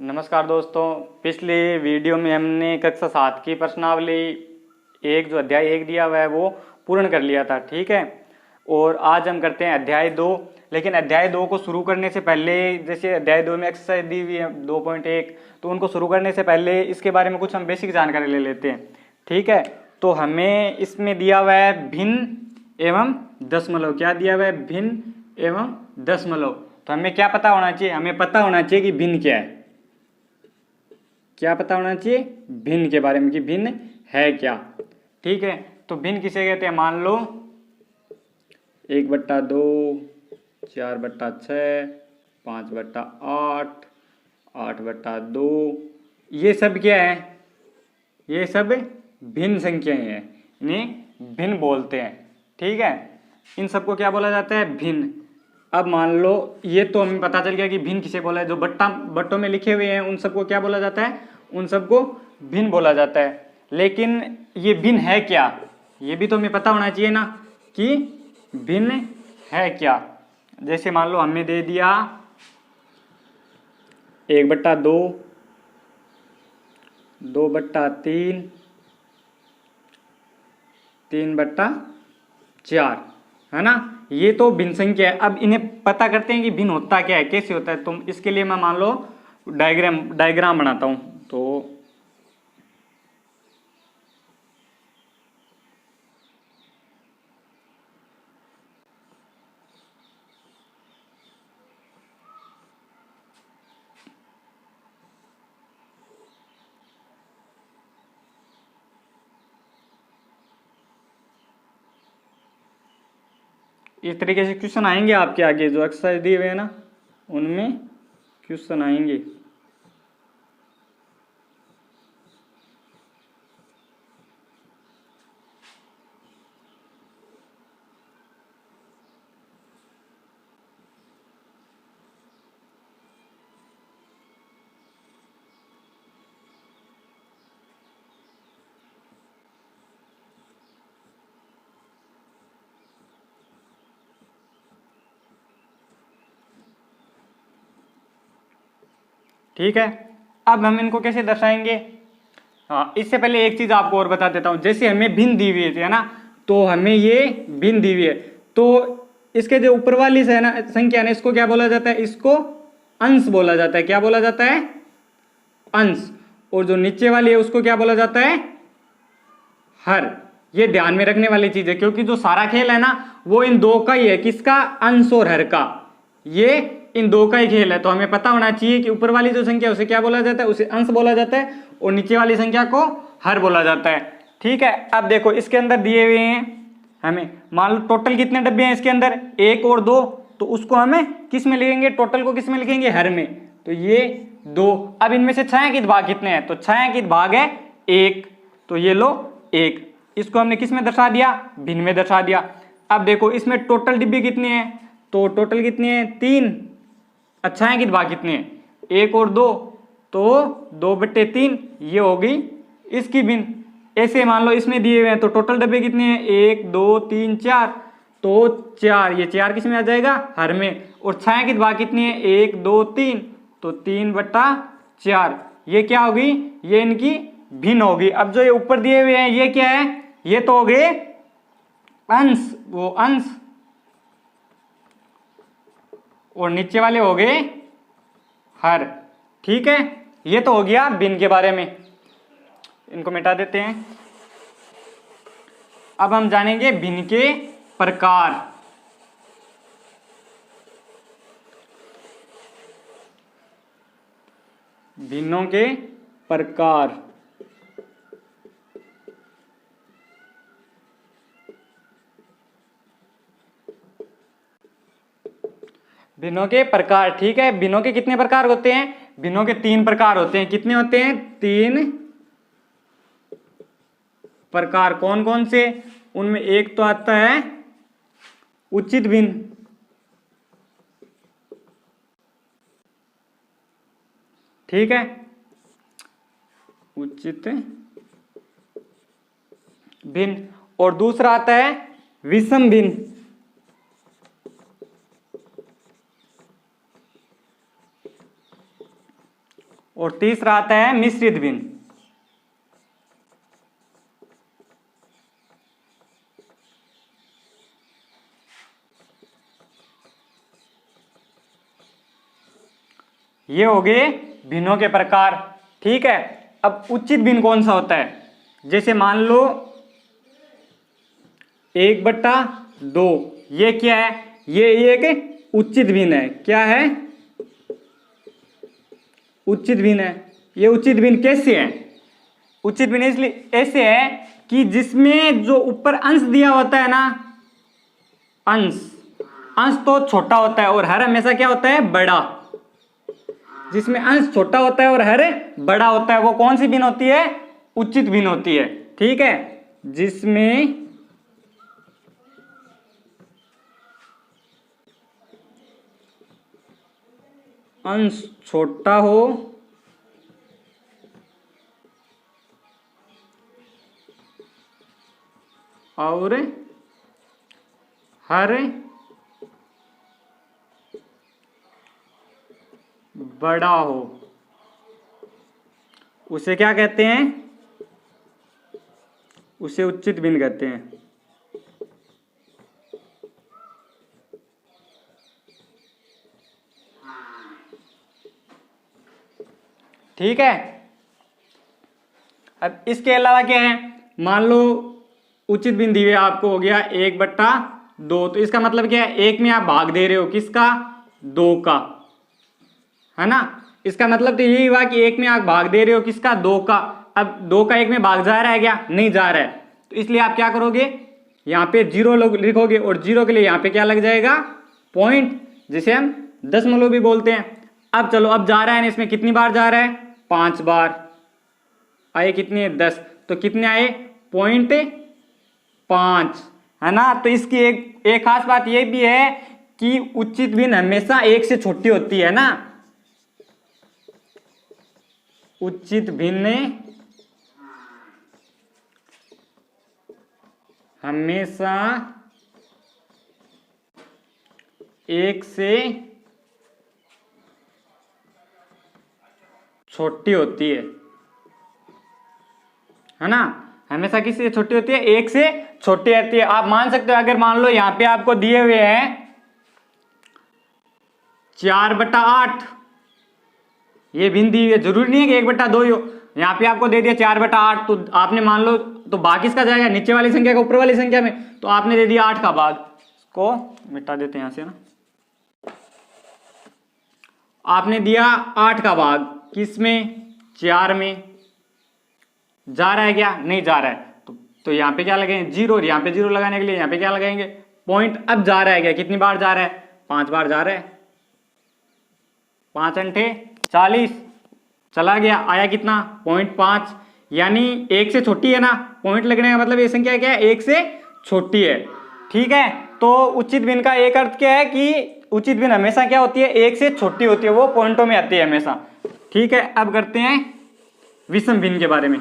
नमस्कार दोस्तों, पिछली वीडियो में हमने कक्षा 7 की प्रश्नावली एक जो अध्याय 1 दिया हुआ है वो पूर्ण कर लिया था। ठीक है, और आज हम करते हैं अध्याय 2। लेकिन अध्याय 2 को शुरू करने से पहले, जैसे अध्याय 2 में एक्सरसाइज दी हुई है 2.1, तो उनको शुरू करने से पहले इसके बारे में कुछ हम बेसिक जानकारी ले लेते हैं। ठीक है, तो हमें इसमें दिया हुआ है भिन्न एवं दशमलव। क्या दिया हुआ है? भिन्न एवं दशमलव। तो हमें क्या पता होना चाहिए? हमें पता होना चाहिए कि भिन्न क्या है। क्या पता होना चाहिए? भिन्न के बारे में, कि भिन्न है क्या। ठीक है, तो भिन्न किसे कहते हैं? मान लो 1/2, 4/6, 5/8, 8/2, ये सब क्या है? ये सब भिन्न संख्याएं हैं, इन्हें भिन्न बोलते हैं। ठीक है, इन सबको क्या बोला जाता है? भिन्न। अब मान लो ये तो हमें पता चल गया कि भिन्न किसे बोला है। जो बट्टों में लिखे हुए हैं उन सबको क्या बोला जाता है? उन सबको भिन्न बोला जाता है। लेकिन ये भिन्न है क्या, ये भी तो हमें पता होना चाहिए ना कि भिन्न है क्या। जैसे मान लो हमने दे दिया 1/2, 2/3, 3/4, है ना। ये तो भिन्न संख्या है। अब इन्हें पता करते हैं कि भिन्न होता क्या है, कैसे होता है। तो इसके लिए मैं मान लो डायग्राम बनाता हूं। तो इस तरीके से क्वेश्चन आएंगे आपके आगे, जो एक्सरसाइज दिए हुए हैं ना उनमें क्वेश्चन आएंगे। ठीक है, अब हम इनको कैसे दर्शाएंगे? हाँ, इससे पहले एक चीज आपको और बता देता हूं। जैसे हमें भिन्न दी हुई है ना, तो हमें ये भिन्न दी हुई है, तो इसके जो ऊपर वाली है ना संख्या ना, इसको क्या बोला जाता है? इसको अंश बोला जाता है। क्या बोला जाता है? अंश। और जो नीचे वाली है उसको क्या बोला जाता है? हर। ये ध्यान में रखने वाली चीज है, क्योंकि जो सारा खेल है ना वो इन दो का ही है। किसका? अंश और हर का। ये इन दो का ही खेल है। तो हमें पता होना चाहिए कि ऊपर वाली जो संख्या है उसे क्या बोला जाता है? उसे अंश बोला जाता है, और नीचे वाली संख्या को हर बोला जाता है। ठीक है, अब देखो इसके अंदर दिए हुए हैं हमें, मान लो टोटल कितने डब्बे हैं इसके अंदर? 1 और 2। तो उसको हमें किस में लिखेंगे? टोटल को किस में लिखेंगे? हर में। तो ये 2। अब इनमें से छायांकित भाग कितने हैं? तो छायांकित भाग है 1। तो ये लो 1। इसको हमने किस में दर्शा दिया? भिन्न में दर्शा दिया। अब देखो इसमें टोटल डिब्बे कितने हैं? तो टोटल कितने हैं? 3। छायांकित भाग कितने हैं? 1 और 2। तो 2/3 ये होगी इसकी भिन्न। ऐसे मान लो इसमें दिए हुए हैं, तो टोटल डब्बे कितने हैं? 1 2 3 4। तो 4, ये 4 किस में आ जाएगा? हर में। और छायांकित भाग कितनी है? 1 2 3। तो 3/4 ये क्या होगी? ये इनकी भिन्न होगी। अब जो ये ऊपर दिए हुए हैं ये क्या है? ये तो हो गए अंश, वो अंश। और नीचे वाले हो गए हर। ठीक है, ये तो हो गया भिन्न के बारे में। इनको मिटा देते हैं। अब हम जानेंगे भिन्न के प्रकार। भिन्नों के प्रकार। भिन्नों के प्रकार। ठीक है, भिन्नों के कितने प्रकार होते हैं? भिन्नों के 3 प्रकार होते हैं। कितने होते हैं? 3 प्रकार। कौन कौन से? उनमें एक तो आता है उचित भिन्न। ठीक है, उचित भिन्न। और दूसरा आता है विषम भिन्न। और तीसरा आता है मिश्रित भिन्न। ये हो गए भिन्नों के प्रकार। ठीक है, अब उचित भिन्न कौन सा होता है? जैसे मान लो 1/2, ये क्या है? ये एक उचित भिन्न है। क्या है? उचित भिन्न है। ये उचित भिन्न कैसे है? उचित भिन्न इसलिए ऐसे है कि जिसमें जो ऊपर अंश दिया होता है ना, अंश तो छोटा होता है और हर हमेशा क्या होता है? बड़ा। जिसमें अंश छोटा होता है और हर बड़ा होता है, वो कौन सी भिन्न होती है? उचित भिन्न होती है। ठीक है, जिसमें अंश छोटा हो और हर बड़ा हो, उसे क्या कहते हैं? उसे उचित भिन्न कहते हैं। ठीक है, अब इसके अलावा क्या है? मान लो उचित भिन्न दी हुई आपको हो गया 1/2, तो इसका मतलब क्या है? एक में आप भाग दे रहे हो किसका? 2 का, है ना? इसका मतलब तो यही हुआ कि एक में आप भाग दे रहे हो किसका? 2 का। अब 2 का एक में भाग जा रहा है क्या? नहीं जा रहा है, तो इसलिए आप क्या करोगे? यहाँ पे 0 लिखोगे और 0 के लिए यहाँ पे क्या लग जाएगा? पॉइंट, जिसे हम दशमलव भी बोलते हैं। अब चलो, अब जा रहा है ना, इसमें कितनी बार जा रहा है? 5 बार। आए कितने? 10। तो कितने आए? 0.5, है ना? तो इसकी एक खास बात यह भी है कि उचित भिन्न हमेशा 1 से छोटी होती है ना। उचित भिन्न हमेशा 1 से छोटी होती है ना? हमेशा किससे छोटी होती है? 1 से छोटी रहती है। आप मान सकते हो, अगर मान लो यहां पे आपको दिए हुए हैं 4/8, ये भिन्न दी हुई है, जरूरी नहीं है कि 1/2 ही हो। यहाँ पे आपको दे दिया 4/8, तो आपने मान लो, तो भाग किसका जाएगा? नीचे वाली संख्या का ऊपर वाली संख्या में, तो आपने दे दिया 8 का भाग। इसको मिटा देते हैं यहां से ना। आपने दिया 8 का भाग किसमें? 4 में। जा रहा है क्या? नहीं जा रहा है, तो यहाँ पे क्या लगाएंगे? 0, और यहाँ पे 0 लगाने के लिए यहाँ पे क्या लगाएंगे? पॉइंट। अब जा रहा है क्या? कितनी बार जा रहा है? 5 बार जा रहा है। 5 अंठे 40, चला गया, आया कितना? 0.5, यानी 1 से छोटी है ना। पॉइंट लगने का मतलब ये संख्या क्या है? 1 से छोटी है। ठीक है, तो उचित भिन्न का एक अर्थ क्या है कि उचित भिन्न हमेशा क्या होती है? 1 से छोटी होती है, वो पॉइंटों में आती है हमेशा। ठीक है, अब करते हैं विषम भिन्न के बारे में।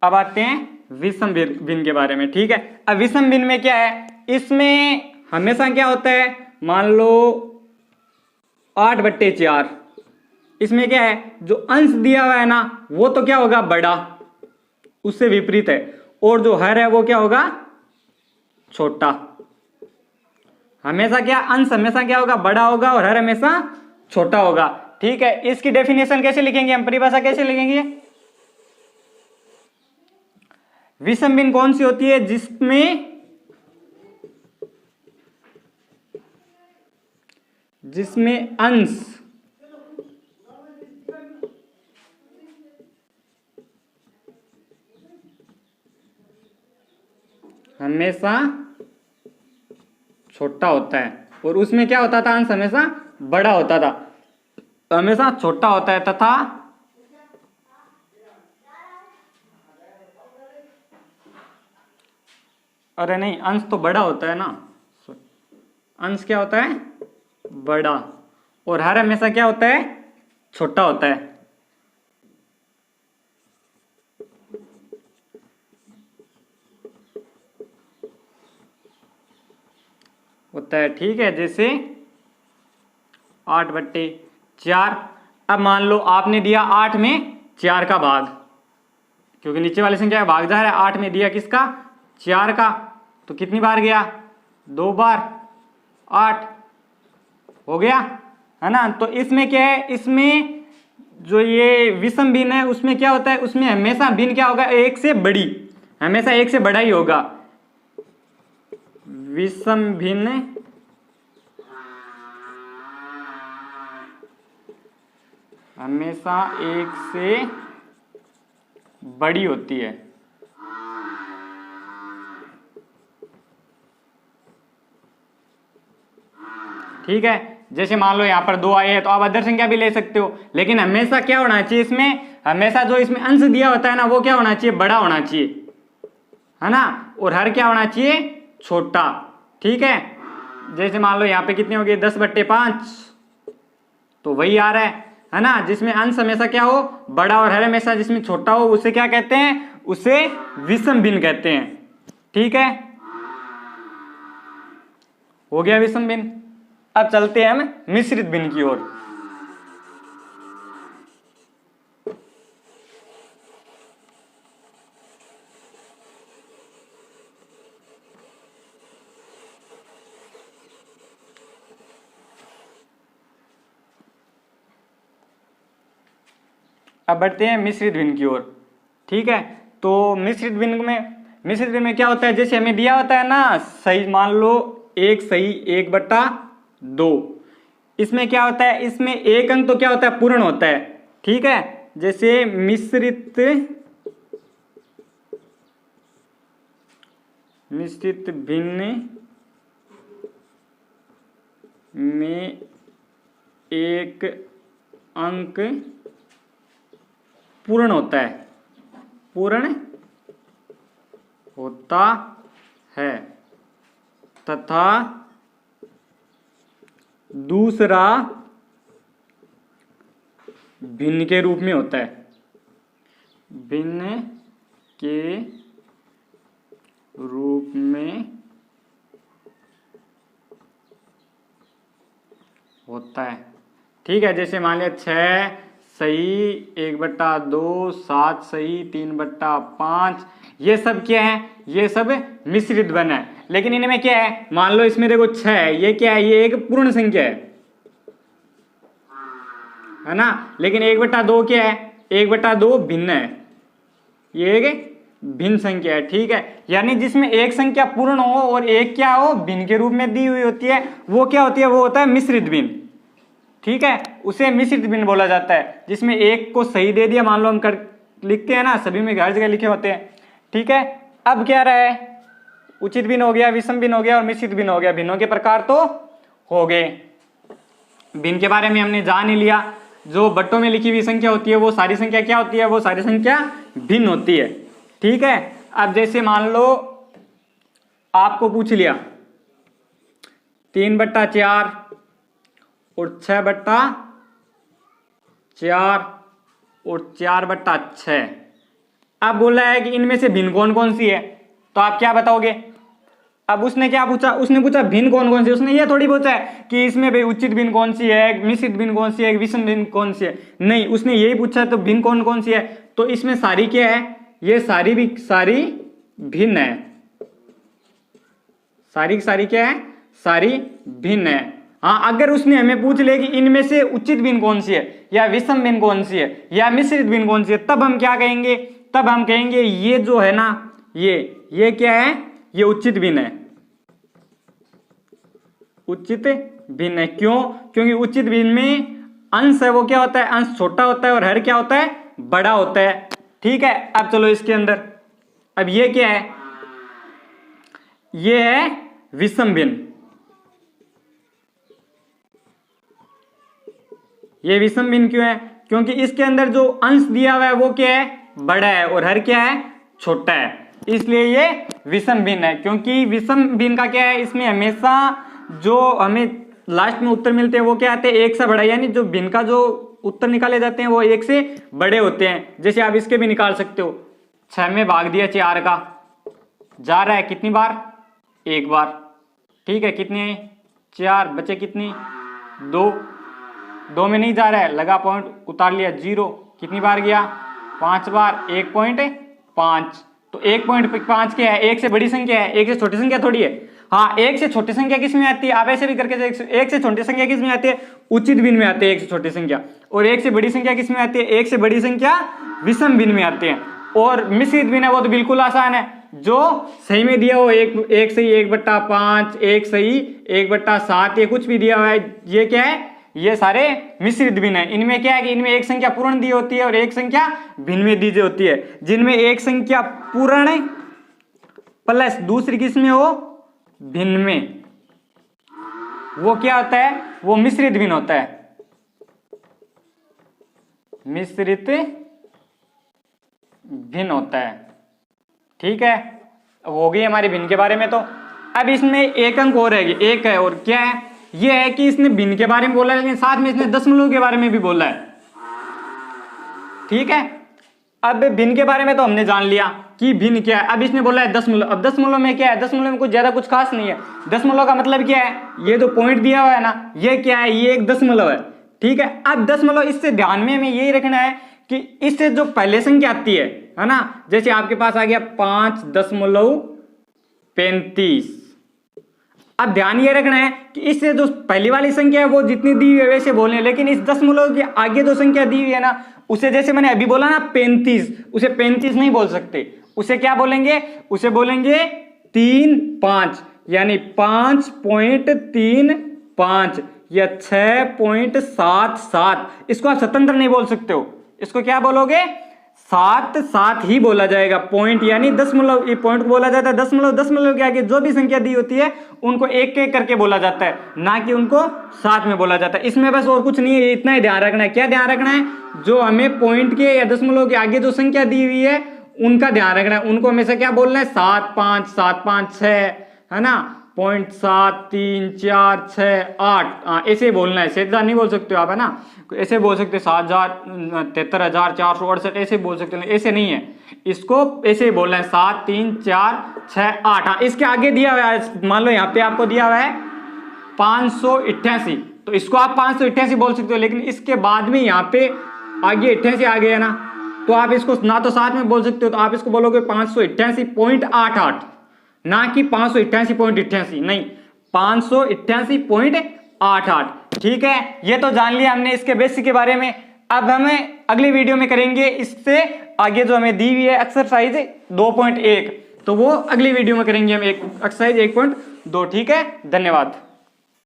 अब आते हैं विषम भिन्न के बारे में। ठीक है, अब विषम भिन्न में क्या है? इसमें हमेशा क्या होता है? मान लो 8/4, इसमें क्या है? जो अंश दिया हुआ है ना, वो तो क्या होगा? बड़ा, उससे विपरीत है। और जो हर है वो क्या होगा? छोटा। हमेशा क्या? अंश हमेशा क्या होगा? बड़ा होगा और हर हमेशा छोटा होगा। ठीक है, इसकी डेफिनेशन कैसे लिखेंगे हम? परिभाषा कैसे लिखेंगे? विषम भिन्न कौन सी होती है? जिसमें अंश हमेशा छोटा होता है, और उसमें क्या होता था? अंश हमेशा बड़ा होता था, हमेशा छोटा होता है, तथा अरे नहीं, अंश तो बड़ा होता है ना। अंश क्या होता है? बड़ा, और हर हमेशा क्या होता है? छोटा होता है। होता है। ठीक है, जैसे 8/4। अब मान लो आपने दिया 8 में 4 का भाग, क्योंकि नीचे वाली संख्या का भाग जा रहा है। 8 में दिया किसका? 4 का, तो कितनी बार गया? 2 बार। 8 हो गया, है ना। तो इसमें क्या है, इसमें जो ये विषम भिन्न है उसमें क्या होता है, उसमें हमेशा भिन्न क्या होगा? 1 से बड़ी, हमेशा 1 से बड़ा ही होगा। विषम भिन्न हमेशा 1 से बड़ी होती है। ठीक है, जैसे मान लो यहाँ पर 2 आए हैं तो आप अदर संख्या भी ले सकते हो, लेकिन हमेशा क्या होना चाहिए इसमें, हमेशा जो इसमें अंश दिया होता है ना वो क्या होना चाहिए? बड़ा होना चाहिए, है ना। और हर क्या होना चाहिए? छोटा। ठीक है, जैसे मान लो यहाँ पे कितनी होगी? 10/5, तो वही आ रहा है ना। जिसमें अंश हमेशा क्या हो? बड़ा, और हर हमेशा जिसमें छोटा हो उसे क्या कहते हैं? उसे विषम भिन्न कहते हैं। ठीक है, हो गया विषम भिन्न। अब चलते हैं हम मिश्रित भिन्न की ओर। अब बढ़ते हैं मिश्रित भिन्न की ओर। ठीक है, तो मिश्रित भिन्न में क्या होता है? जैसे हमें दिया होता है ना सही, मान लो 1 सही 1/2। इसमें क्या होता है? इसमें एक अंक तो क्या होता है? पूर्ण होता है। ठीक है, जैसे मिश्रित भिन्न में एक अंक पूर्ण होता है, पूर्ण होता है, तथा दूसरा भिन्न के रूप में होता है, भिन्न के रूप में होता है। ठीक है, जैसे मान लिया 6 सही 1/2, 7 सही 3/5, ये सब क्या है? ये सब मिश्रित भिन्न है। लेकिन इनमें क्या है? मान लो इसमें देखो 6 है, ये क्या है? ये एक पूर्ण संख्या है ना। लेकिन 1/2 क्या है? 1/2 भिन्न है, ये एक भिन्न संख्या है। ठीक है, यानी जिसमें एक संख्या पूर्ण हो और एक क्या हो? भिन्न के रूप में दी हुई होती है, वो क्या होती है? वो होता है मिश्रित भिन्न। ठीक है, उसे मिश्रित भिन्न बोला जाता है। जिसमें एक को सही दे दिया, मान लो हम लिखते हैं ना, सभी में हर जगह लिखे होते हैं। ठीक है, अब क्या रहा है? उचित भिन्न हो गया, विषम भिन्न हो गया और मिश्रित भिन्न हो गया। भिन्नों के प्रकार तो हो गए। भिन्न के बारे में हमने जान ही लिया। जो बट्टों में लिखी हुई संख्या होती है वो सारी संख्या क्या होती है? वो सारी संख्या भिन्न होती है। ठीक है, अब जैसे मान लो आपको पूछ लिया 3/4 और 6/4 और 4/6। अब बोला है कि इनमें से भिन्न कौन कौन सी है, तो आप क्या बताओगे? अब उसने क्या पूछा? उसने पूछा भिन्न कौन कौन सी। उसने ये थोड़ी पूछा है कि इसमें भाई उचित भिन्न कौन सी है, मिश्रित भिन्न कौन सी है, विषम भिन्न कौन सी है। नहीं, उसने यही पूछा तो भिन्न कौन कौन सी है। तो इसमें सारी क्या है? ये सारी भी सारी भिन्न है। सारी की सारी क्या है? सारी भिन्न है। हाँ, अगर उसने हमें पूछ ले कि इनमें से उचित भिन्न कौन सी है, या विषम भिन्न कौन सी है, या मिश्रित भिन्न कौन सी है, तब हम क्या कहेंगे? तब हम कहेंगे ये जो है ना, ये क्या है? ये उचित भिन्न है। उचित भिन्न है। क्यों? क्योंकि उचित भिन्न में अंश है वो क्या होता है? अंश छोटा होता है और हर क्या होता है? बड़ा होता है। ठीक है, अब चलो इसके अंदर, अब ये क्या है? ये है विषम भिन्न। ये विषम भिन्न क्यों है? क्योंकि इसके अंदर जो अंश दिया हुआ है वो क्या है? बड़ा है, और हर क्या है? छोटा है, इसलिए ये विषम भिन्न है। क्योंकि विषम भिन्न का क्या है? इसमें हमेशा जो हमें लास्ट में उत्तर मिलते हैं वो क्या आते हैं? 1 से बड़ा, यानी जो भिन्न का जो उत्तर निकाले जाते हैं वो 1 से बड़े होते हैं। जैसे आप इसके भी निकाल सकते हो, 6 में भाग दिया 4 का, जा रहा है कितनी बार? 1 बार। ठीक है, कितनी 4 बचे कितनी 2, 2 में नहीं जा रहा है, लगा पॉइंट, उतार लिया 0, कितनी बार गया 5 बार, 1.5। तो 1.5 क्या है, 1 से बड़ी संख्या है, 1 से छोटी संख्या थोड़ी है। हाँ, 1 से छोटी संख्या किस में आती है, आप ऐसे भी करके 1 से छोटी संख्या किस में आती है, उचित भिन्न में आती है 1 से छोटी संख्या। और 1 से बड़ी संख्या किस में आती है, 1 से बड़ी संख्या विषम भिन्न में आती है। और मिश्रित भिन्न है वो तो बिल्कुल आसान है, जो सही में दिया हो, एक सही 1/5, एक सही 1/7, ये कुछ भी दिया हुआ है, ये क्या है, ये सारे मिश्रित भिन्न है। इनमें क्या है कि इनमें एक संख्या पूर्ण दी होती है और एक संख्या भिन्न में दी होती है। जिनमें एक संख्या पूर्ण प्लस दूसरी किस में हो, भिन्न में, वो क्या होता है, वो मिश्रित भिन्न होता है, मिश्रित भिन्न होता है। ठीक है, अब हो गई हमारे भिन्न के बारे में। तो अब इसमें एक अंक और है, एक है, और क्या है, ये है कि इसने भिन्न के बारे में बोला है, लेकिन साथ में इसने दशमलव के बारे में भी बोला है। ठीक है, अब भिन्न के बारे में तो हमने जान लिया कि भिन्न क्या है। अब इसने बोला है दशमलव। अब दशमलव में क्या है, दशमलव में कुछ ज्यादा कुछ खास नहीं है। दशमलव का मतलब क्या है, ये जो पॉइंट दिया हुआ है ना, ये क्या है, ये एक दशमलव है। ठीक है, अब दशमलव, इससे ध्यान में हमें यही रखना है कि इससे जो पहले संख्या आती है ना, जैसे आपके पास आ गया 5.35। अब ध्यान ये रखना है कि इससे जो पहली वाली संख्या है वो जितनी दी हुई है वैसे बोलने, लेकिन इस दशमलव के आगे जो संख्या दी हुई है ना, उसे जैसे मैंने अभी बोला ना 35, उसे 35 नहीं बोल सकते, उसे क्या बोलेंगे, उसे बोलेंगे 3.5, यानी 5.35 या 6.77। इसको आप स्वतंत्र नहीं बोल सकते हो, इसको क्या बोलोगे, 7 ही बोला जाएगा। पॉइंट यानी दशमलव, ये पॉइंट बोला जाता है दशमलव। दशमलव के आगे जो भी संख्या दी होती है उनको एक एक करके बोला जाता है, ना कि उनको साथ में बोला जाता है। इसमें बस और कुछ नहीं है, इतना ही ध्यान रखना है। क्या ध्यान रखना है, जो हमें पॉइंट के या दशमलव के आगे जो संख्या दी हुई है उनका ध्यान रखना है। उनको हमेशा क्या बोलना है, 7, 5, 7, 5, 6, है ना, 0.7, 3, 4, 6, 8, ऐसे बोलना है। सीधा नहीं बोल सकते हो आप, है ना, ऐसे बोल सकते 7,73,468, ऐसे बोल सकते हैं, ऐसे नहीं है, इसको ऐसे ही बोलना है 7, 3, 4, 6, 8। इसके आगे दिया हुआ है, मान लो यहाँ पे आपको दिया हुआ है 588, तो इसको आप 588 बोल सकते हो, लेकिन इसके बाद में यहाँ पे आगे 88 आ गया ना, तो आप इसको ना तो साथ में बोल सकते हो, तो आप इसको बोलोगे 588.88, ना कि 588.88, नहीं, 588.88। ठीक है, ये तो जान लिया हमने इसके बेसिक के बारे में। अब हमें अगली वीडियो में करेंगे इससे आगे जो हमें दी हुई है एक्सरसाइज 2.1, तो वो अगली वीडियो में करेंगे हम, एक एक्सरसाइज 1.2। ठीक है, धन्यवाद।